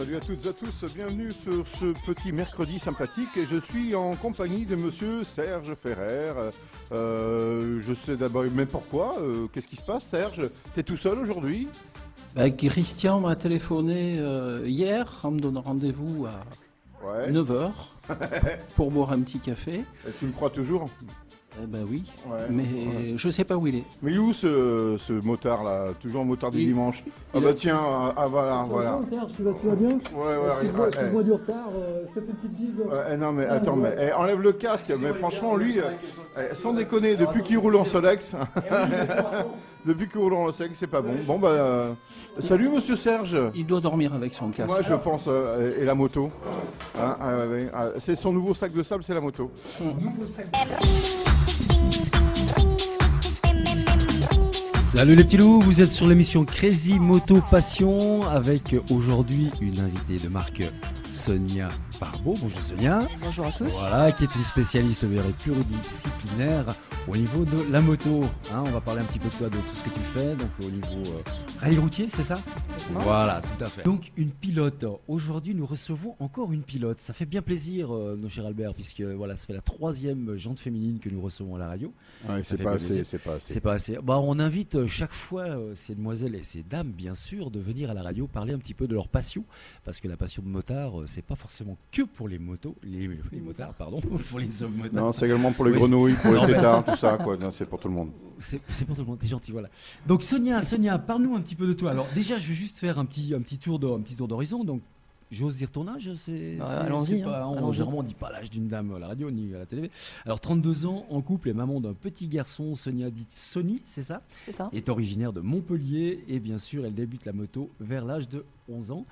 Salut à toutes et à tous, bienvenue sur ce petit mercredi sympathique et je suis en compagnie de monsieur Serge Ferrer. Je sais d'abord même pourquoi, qu'est-ce qui se passe Serge? T'es tout seul aujourd'hui? Christian m'a téléphoné hier en me donnant rendez-vous à 9h pour boire un petit café. Et tu me crois toujours? Eh ben oui, mais je sais pas où il est. Mais où ce motard là? Toujours un motard du dimanche. Ah bah tiens, voilà. Serge, tu vas bien? Excuse-moi du retard, je te fais une petite bise. Non mais attends, enlève le casque, mais franchement lui, sans déconner, depuis qu'il roule en Solex, c'est pas bon. Bon bah, salut monsieur Serge. Il doit dormir avec son casque. Moi je pense, et la moto. C'est son nouveau sac de sable, c'est la moto. Salut les petits loups, vous êtes sur l'émission Crazy Moto Passion avec aujourd'hui une invitée de marque, Sonia Barbeau. Bonjour Sonia. Bonjour à tous. Voilà, qui est une spécialiste pluridisciplinaire au niveau de la moto. On va parler un petit peu de toi, de tout ce que tu fais, donc au niveau rallye routier, c'est ça? Voilà, tout à fait. Donc une pilote. Aujourd'hui, nous recevons encore une pilote. Ça fait bien plaisir, nos chers Albert, puisque voilà, ça fait la 3e jante féminine que nous recevons à la radio. Ouais, c'est pas assez. Bah, on invite chaque fois ces demoiselles et ces dames, bien sûr, de venir à la radio parler un petit peu de leur passion, parce que la passion de motard, c'est pas forcément que pour les motos, les motards, pardon, pour les hommes motards. Non, c'est également pour les grenouilles, pour les tétards, tout ça, quoi. Non, c'est pour tout le monde. C'est pour tout le monde, t'es gentil, voilà. Donc Sonia, parle-nous un petit peu de toi. Alors déjà, je vais juste faire un petit tour d'horizon. Donc, j'ose dire ton âge, allons-y. Généralement, on ne dit pas l'âge d'une dame à la radio ni à la télé. Alors, 32 ans, en couple et maman d'un petit garçon, Sonia dite Sony, c'est ça? C'est ça. Est originaire de Montpellier et bien sûr, elle débute la moto vers l'âge de 11 ans.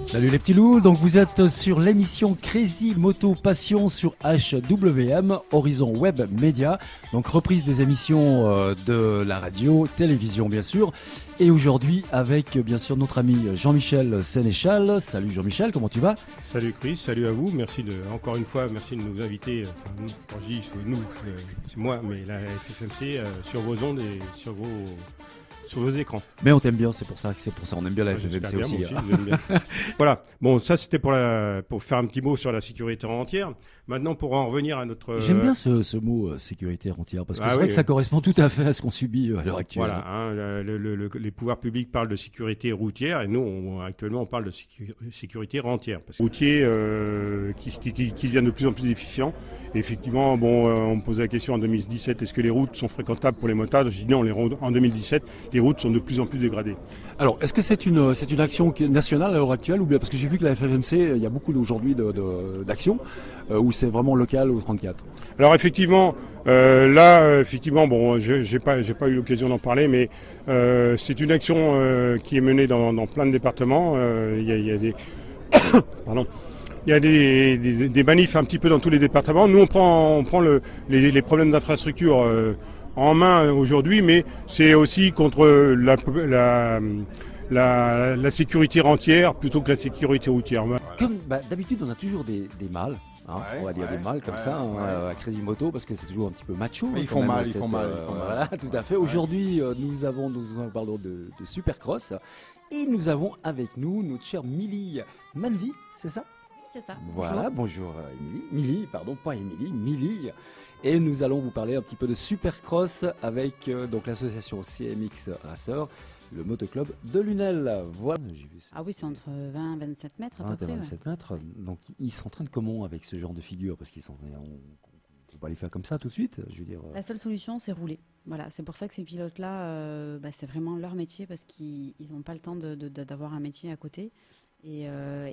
Salut les petits loups, donc vous êtes sur l'émission Crazy Moto Passion sur HWM, Horizon Web Média, donc reprise des émissions de la radio, télévision bien sûr, et aujourd'hui avec bien sûr notre ami Jean-Michel Sénéchal. Salut Jean-Michel, comment tu vas? Salut Chris, salut à vous, merci encore une fois, merci de nous inviter, quand je dis nous, c'est moi, mais la FFMC, sur vos ondes et sur vos écrans. Mais on t'aime bien, c'est pour ça, on aime bien la FFMC aussi. Voilà, bon ça c'était pour faire un petit mot sur la sécurité entière. Maintenant pour en revenir à notre... J'aime bien ce mot sécurité entière, parce que c'est vrai que ça correspond tout à fait à ce qu'on subit à l'heure actuelle. Voilà, les pouvoirs publics parlent de sécurité routière et nous actuellement on parle de sécurité rentière. Parce que routier qui devient de plus en plus efficient. Et effectivement, on me posait la question en 2017, est-ce que les routes sont fréquentables pour les motards? Je dis non, en 2017, les routes sont de plus en plus dégradées. Alors, est-ce que c'est une action nationale à l'heure actuelle ou bien parce que j'ai vu que la FFMC, il y a beaucoup aujourd'hui d'actions où c'est vraiment local au 34. Alors effectivement, j'ai pas eu l'occasion d'en parler, mais c'est une action qui est menée dans plein de départements. Il y a des manifs un petit peu dans tous les départements. Nous, on prend les problèmes d'infrastructure en main aujourd'hui, mais c'est aussi contre la sécurité rentière plutôt que la sécurité routière. Comme d'habitude, on a toujours des mâles. On va dire des mâles comme ça à Crazy Moto parce que c'est toujours un petit peu macho. Ils font mal. Voilà, tout à fait. Aujourd'hui, nous parlons de Supercross et nous avons avec nous notre chère Milly Manvi, c'est ça? C'est ça. Voilà, bonjour Milly, pardon, pas Émilie, Milly. Et nous allons vous parler un petit peu de Supercross avec donc l'association CMX Racer, le motoclub de Lunel. Voilà. Ah oui, c'est entre 20 et 27 mètres à peu près. 27 mètres. Donc ils s'entraînent comment avec ce genre de figure? Parce qu'ils s'entraînent, on ne peut pas les faire comme ça tout de suite. Je veux dire. La seule solution, c'est rouler. Voilà, c'est pour ça que ces pilotes-là, c'est vraiment leur métier parce qu'ils n'ont pas le temps d'avoir un métier à côté. Et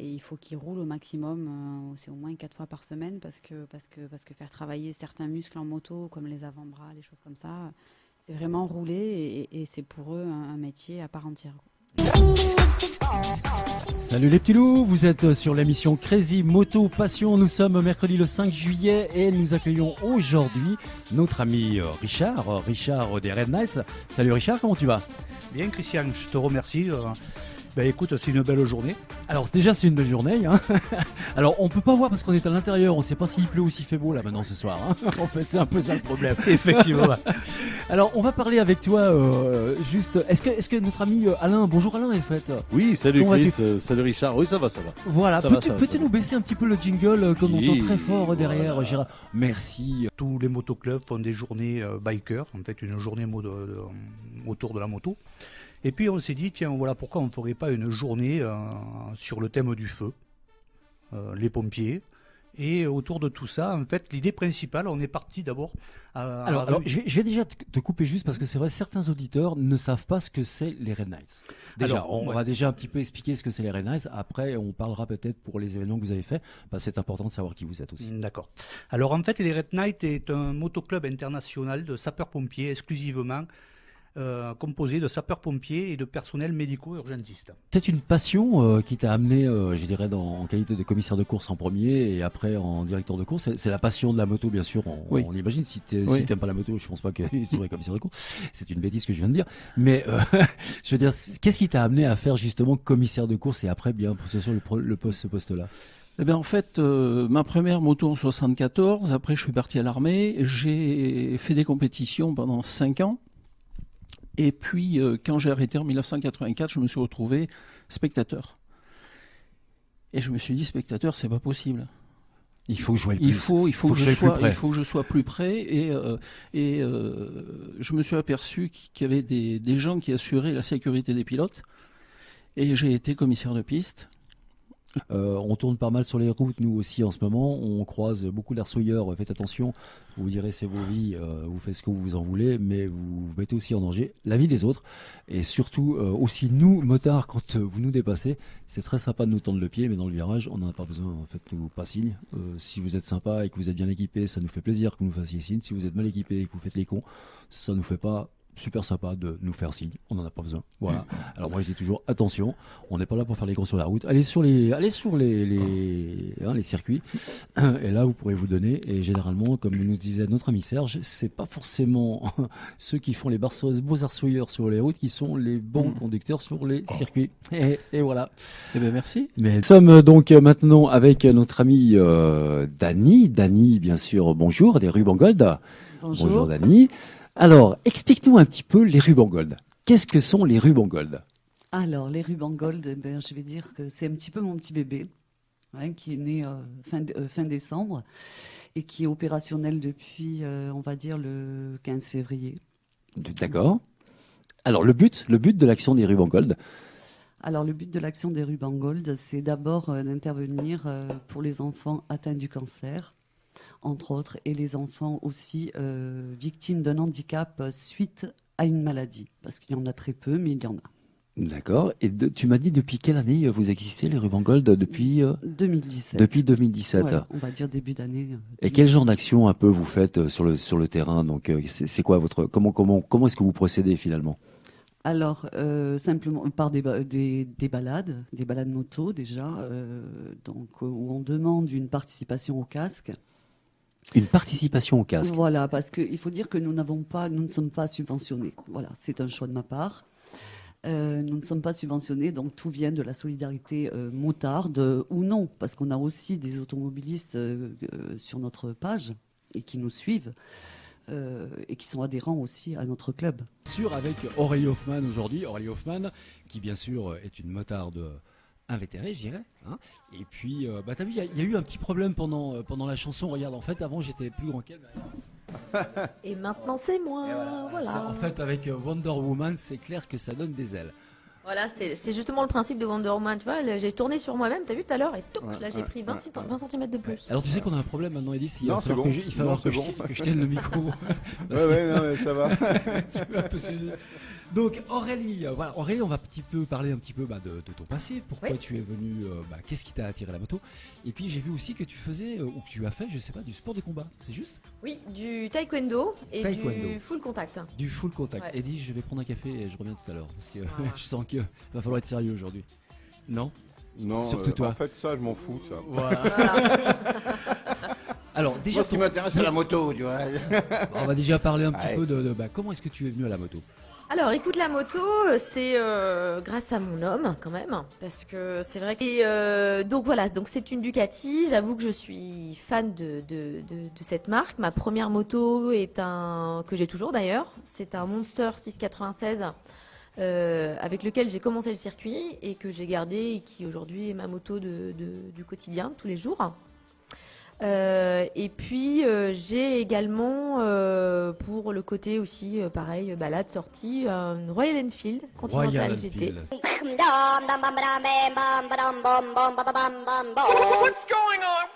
il faut qu'ils roulent au maximum, c'est au moins 4 fois par semaine parce que faire travailler certains muscles en moto, comme les avant-bras, les choses comme ça, c'est vraiment rouler et c'est pour eux un métier à part entière. Salut les petits loups, vous êtes sur l'émission Crazy Moto Passion. Nous sommes mercredi le 5 juillet et nous accueillons aujourd'hui notre ami Richard des Red Knights. Salut Richard, comment tu vas? Bien Christian, je te remercie. Écoute, c'est une belle journée. Alors déjà c'est une belle journée. Hein. Alors on peut pas voir parce qu'on est à l'intérieur, on sait pas s'il pleut ou s'il fait beau là maintenant ce soir. Hein. En fait c'est un peu ça le problème. Effectivement. Alors on va parler avec toi juste. Est-ce que notre ami Alain, bonjour Alain en fait. Oui, salut Chris, salut Richard. Oui ça va. Voilà. Peux-tu nous baisser un petit peu le jingle comme on entend très fort derrière voilà. Gérard. Merci. Tous les motoclubs font des journées biker, en fait une journée autour de la moto. Et puis on s'est dit, tiens, voilà, pourquoi on ne ferait pas une journée sur le thème du feu, les pompiers. Et autour de tout ça, en fait, l'idée principale, on est parti d'abord Alors, je vais déjà te couper juste parce que c'est vrai, certains auditeurs ne savent pas ce que c'est les Red Nights. Déjà, on va déjà un petit peu expliquer ce que c'est les Red Nights. Après, on parlera peut-être pour les événements que vous avez faits. C'est important de savoir qui vous êtes aussi. D'accord. Alors, en fait, les Red Nights est un motoclub international de sapeurs-pompiers exclusivement composé de sapeurs-pompiers et de personnel médico-urgentiste. C'est une passion qui t'a amené, je dirais, en qualité de commissaire de course en premier et après en directeur de course. C'est la passion de la moto, bien sûr. On imagine. Si t'aimes pas la moto, je pense pas que tu serais commissaire de course. C'est une bêtise que je viens de dire. Mais je veux dire, qu'est-ce qui t'a amené à faire justement commissaire de course et après bien sur ce poste-là? Eh bien, en fait, ma première moto en 74. Après, je suis parti à l'armée. J'ai fait des compétitions pendant 5 ans. Et puis, quand j'ai arrêté en 1984, je me suis retrouvé spectateur. Et je me suis dit, spectateur, c'est pas possible. Il faut jouer plus. Il faut que je sois plus près. Et je me suis aperçu qu'il y avait des gens qui assuraient la sécurité des pilotes. Et j'ai été commissaire de piste. On tourne pas mal sur les routes, nous aussi en ce moment. On croise beaucoup d'arçouilleurs. Faites attention. Vous direz c'est vos vies, vous faites ce que vous en voulez, mais vous mettez aussi en danger la vie des autres. Et surtout aussi nous, motards, quand vous nous dépassez, c'est très sympa de nous tendre le pied, mais dans le virage, on n'en a pas besoin. Faites-nous pas signe. Si vous êtes sympa et que vous êtes bien équipé, ça nous fait plaisir que vous nous fassiez signe. Si vous êtes mal équipé et que vous faites les cons, ça nous fait pas super sympa de nous faire signe, on n'en a pas besoin. Voilà. Alors moi je dis toujours attention, on n'est pas là pour faire les cons sur la route. Allez sur les circuits. Et là vous pourrez vous donner. Et généralement, comme nous disait notre ami Serge, c'est pas forcément ceux qui font les beaux arçouilleurs sur les routes qui sont les bons conducteurs sur les circuits. Et voilà. Eh bien merci. Mais nous sommes donc maintenant avec notre ami Dany. Dany, bien sûr. Bonjour, des Rubangold. Bonjour Dany. Alors, explique-nous un petit peu les Rubangold. Qu'est-ce que sont les Rubangold? Alors, les Rubangold, je vais dire que c'est un petit peu mon petit bébé, qui est né fin décembre et qui est opérationnel depuis, on va dire, le 15 février. D'accord. Alors, le but de l'action des Rubangold? Alors, le but de l'action des Rubangold, c'est d'abord d'intervenir pour les enfants atteints du cancer, entre autres, et les enfants aussi victimes d'un handicap suite à une maladie. Parce qu'il y en a très peu, mais il y en a. D'accord. Et tu m'as dit depuis quelle année vous existez, les Rubangold? Depuis 2017. Depuis 2017. Ouais, on va dire début d'année. Et quel genre d'action un peu vous faites sur le terrain? Donc, c'est quoi comment est-ce que vous procédez finalement? Alors, simplement par des balades moto déjà, donc où on demande une participation au casque. Une participation au casque. Voilà, parce qu'il faut dire que nous ne sommes pas subventionnés. Voilà, c'est un choix de ma part. Nous ne sommes pas subventionnés, donc tout vient de la solidarité motarde ou non, parce qu'on a aussi des automobilistes sur notre page et qui nous suivent. Et qui sont adhérents aussi à notre club. Sûr, avec Aurélie Hoffmann aujourd'hui. Aurélie Hoffmann, qui bien sûr est une motarde invétérée, je dirais. Hein. Et puis, t'as vu, il y a eu un petit problème pendant la chanson. Regarde, en fait, avant, j'étais plus grand qu'elle. Et maintenant, c'est moi. Voilà. En fait, avec Wonder Woman, c'est clair que ça donne des ailes. Voilà, c'est justement le principe de Wonder Woman. Tu vois, j'ai tourné sur moi-même, t'as vu tout à l'heure, et là j'ai pris 20 cm de plus. Alors tu sais qu'on a un problème maintenant, Edith. Il va falloir que je tienne le micro. Ouais, ça va. Tu peux un peu suivre. Donc Aurélie, on va parler un petit peu de ton passé. Pourquoi tu es venue, qu'est-ce qui t'a attiré à la moto? Et puis j'ai vu aussi que tu faisais, ou que tu as fait, je sais pas, du sport de combat, c'est juste? Oui, du taekwondo et du full contact. Du full contact. Ouais. Edith, je vais prendre un café et je reviens tout à l'heure, parce que je sens qu'il va falloir être sérieux aujourd'hui. Non, surtout toi. En fait, ça, je m'en fous, ça. Voilà. Alors, déjà, ce qui m'intéresse, c'est la moto, tu vois. On va déjà parler un petit peu de comment est-ce que tu es venu à la moto? Alors, écoute, la moto, c'est grâce à mon homme, quand même, parce que c'est vrai que... donc voilà, donc c'est une Ducati. J'avoue que je suis fan de cette marque. Ma première moto est que j'ai toujours d'ailleurs. C'est un Monster 696 avec lequel j'ai commencé le circuit et que j'ai gardé et qui aujourd'hui est ma moto du quotidien, tous les jours. Et puis j'ai également pour le côté aussi pareil balade sortie une Royal Enfield Continental GT. What's going on?